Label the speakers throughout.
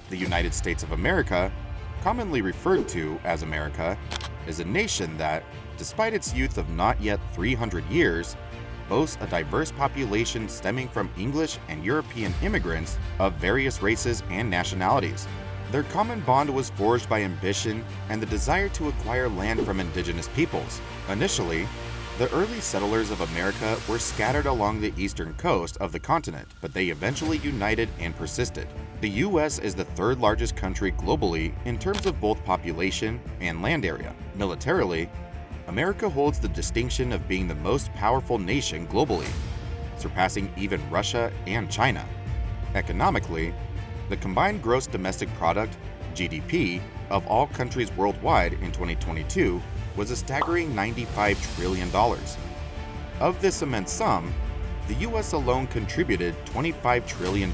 Speaker 1: The United States of America, commonly referred to as America, is a nation that, despite its youth of not yet 300 years, boasts a diverse population stemming from English and European immigrants of various races and nationalities. Their common bond was forged by ambition and the desire to acquire land from indigenous peoples. Initially, the early settlers of America were scattered along the eastern coast of the continent, but they eventually united and persisted. The US is the third largest country globally in terms of both population and land area. Militarily, America holds the distinction of being the most powerful nation globally, surpassing even Russia and China. Economically, the combined gross domestic product, GDP, of all countries worldwide in 2022 was a staggering $95 trillion. Of this immense sum, the US alone contributed $25 trillion,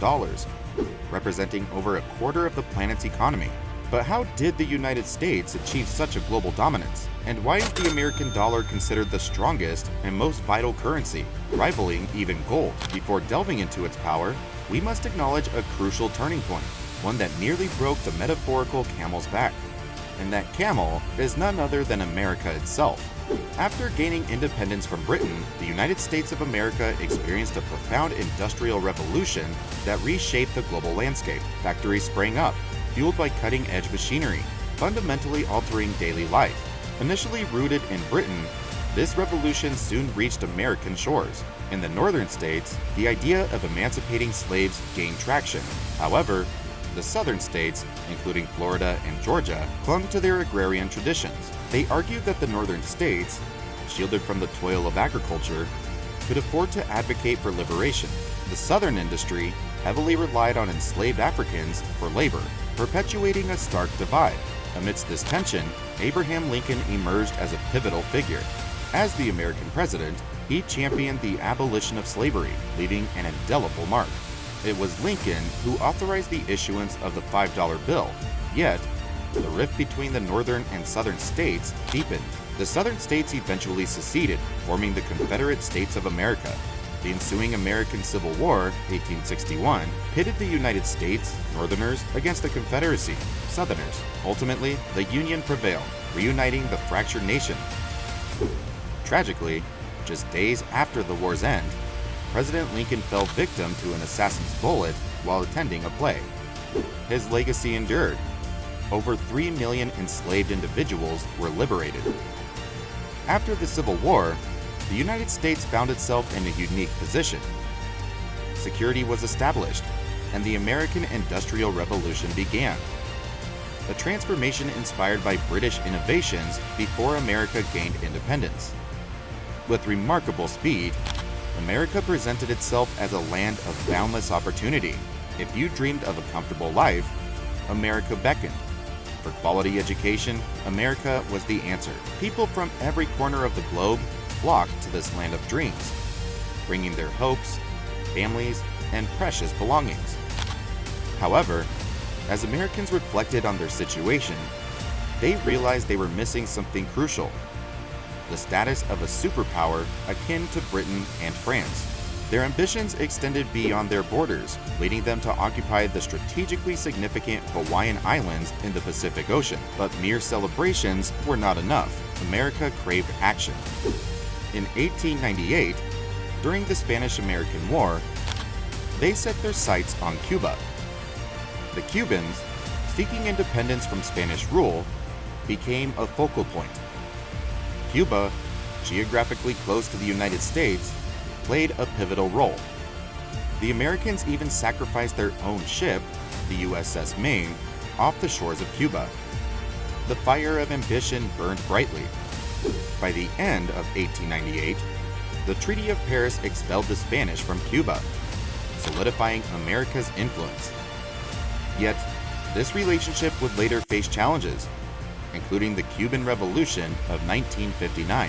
Speaker 1: representing over a quarter of the planet's economy. But how did the United States achieve such a global dominance? And why is the American dollar considered the strongest and most vital currency, rivaling even gold? Before delving into its power, we must acknowledge a crucial turning point, one that nearly broke the metaphorical camel's back. And that camel is none other than America itself. After gaining independence from Britain, the United States of America experienced a profound industrial revolution that reshaped the global landscape. Factories sprang up, fueled by cutting-edge machinery, fundamentally altering daily life. Initially rooted in Britain, this revolution soon reached American shores. In the northern states, the idea of emancipating slaves gained traction. However, the southern states, including Florida and Georgia, clung to their agrarian traditions. They argued that the northern states, shielded from the toil of agriculture, could afford to advocate for liberation. The southern industry heavily relied on enslaved Africans for labor, perpetuating a stark divide. Amidst this tension, Abraham Lincoln emerged as a pivotal figure. As the American president, he championed the abolition of slavery, leaving an indelible mark. It was Lincoln who authorized the issuance of the $5 bill, yet the rift between the northern and southern states deepened. The southern states eventually seceded, forming the Confederate States of America. The ensuing American Civil War, 1861, pitted the United States, Northerners, against the Confederacy, Southerners. Ultimately, the Union prevailed, reuniting the fractured nation. Tragically, just days after the war's end, President Lincoln fell victim to an assassin's bullet while attending a play. His legacy endured. Over 3 million enslaved individuals were liberated. After the Civil War, the United States found itself in a unique position. Security was established, and the American Industrial Revolution began. A transformation inspired by British innovations before America gained independence. With remarkable speed, America presented itself as a land of boundless opportunity. If you dreamed of a comfortable life, America beckoned. For quality education, America was the answer. People from every corner of the globe flocked to this land of dreams, bringing their hopes, families, and precious belongings. However, as Americans reflected on their situation, they realized they were missing something crucial: the status of a superpower akin to Britain and France. Their ambitions extended beyond their borders, leading them to occupy the strategically significant Hawaiian Islands in the Pacific Ocean. But mere celebrations were not enough. America craved action. In 1898, during the Spanish-American War, they set their sights on Cuba. The Cubans, seeking independence from Spanish rule, became a focal point. Cuba, geographically close to the United States, played a pivotal role. The Americans even sacrificed their own ship, the USS Maine, off the shores of Cuba. The fire of ambition burned brightly. By the end of 1898, the Treaty of Paris expelled the Spanish from Cuba, solidifying America's influence. Yet, this relationship would later face challenges, including the Cuban Revolution of 1959.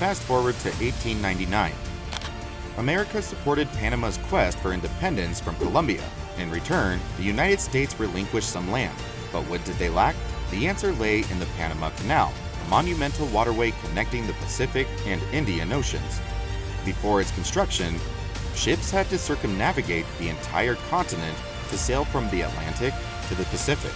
Speaker 1: Fast forward to 1899. America supported Panama's quest for independence from Colombia. In return, the United States relinquished some land. But what did they lack? The answer lay in the Panama Canal, a monumental waterway connecting the Pacific and Indian Oceans. Before its construction, ships had to circumnavigate the entire continent to sail from the Atlantic to the Pacific.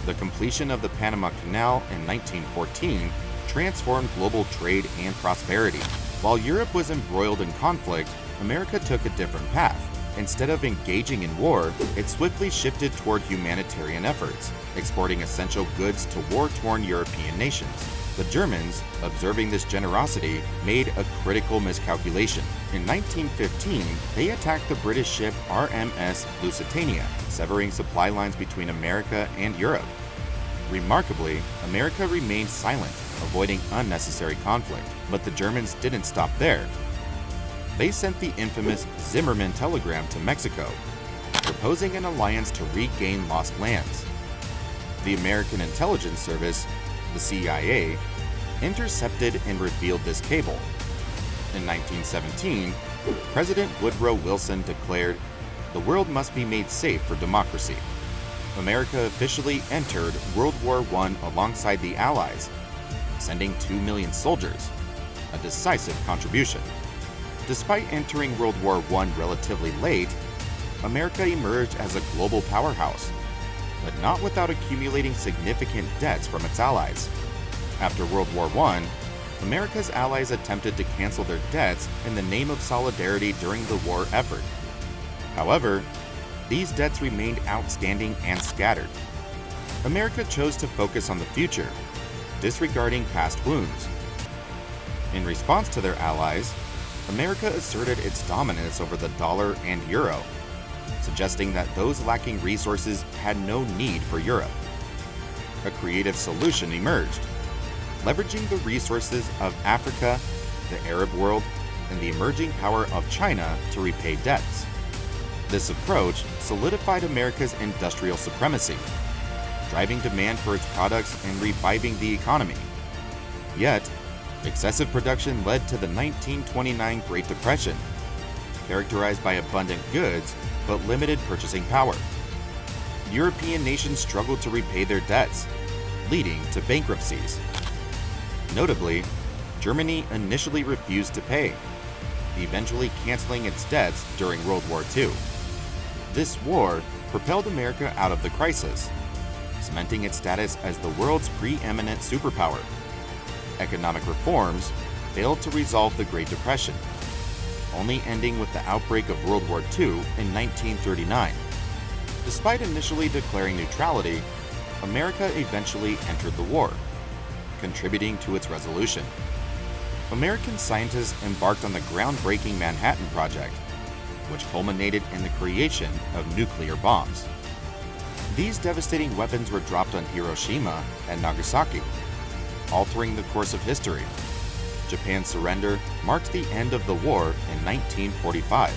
Speaker 1: The completion of the Panama Canal in 1914 transformed global trade and prosperity. While Europe was embroiled in conflict, America took a different path. Instead of engaging in war, it swiftly shifted toward humanitarian efforts, exporting essential goods to war-torn European nations. The Germans, observing this generosity, made a critical miscalculation. In 1915, they attacked the British ship RMS Lusitania, severing supply lines between America and Europe. Remarkably, America remained silent, avoiding unnecessary conflict. But the Germans didn't stop there. They sent the infamous Zimmermann telegram to Mexico, proposing an alliance to regain lost lands. The American Intelligence Service, the CIA, intercepted and revealed this cable. In 1917, President Woodrow Wilson declared, "The world must be made safe for democracy." America officially entered World War I alongside the Allies, sending 2 million soldiers, a decisive contribution. Despite entering World War I relatively late, America emerged as a global powerhouse, but not without accumulating significant debts from its allies. After World War I, America's allies attempted to cancel their debts in the name of solidarity during the war effort. However, these debts remained outstanding and scattered. America chose to focus on the future, disregarding past wounds. In response to their allies, America asserted its dominance over the dollar and euro, suggesting that those lacking resources had no need for Europe. A creative solution emerged, leveraging the resources of Africa, the Arab world, and the emerging power of China to repay debts. This approach solidified America's industrial supremacy, driving demand for its products and reviving the economy. Yet, excessive production led to the 1929 Great Depression, characterized by abundant goods but limited purchasing power. European nations struggled to repay their debts, leading to bankruptcies. Notably, Germany initially refused to pay, eventually canceling its debts during World War II. This war propelled America out of the crisis, cementing its status as the world's preeminent superpower. Economic reforms failed to resolve the Great Depression, only ending with the outbreak of World War II in 1939. Despite initially declaring neutrality, America eventually entered the war, contributing to its resolution. American scientists embarked on the groundbreaking Manhattan Project, which culminated in the creation of nuclear bombs. These devastating weapons were dropped on Hiroshima and Nagasaki, altering the course of history. Japan's surrender marked the end of the war in 1945.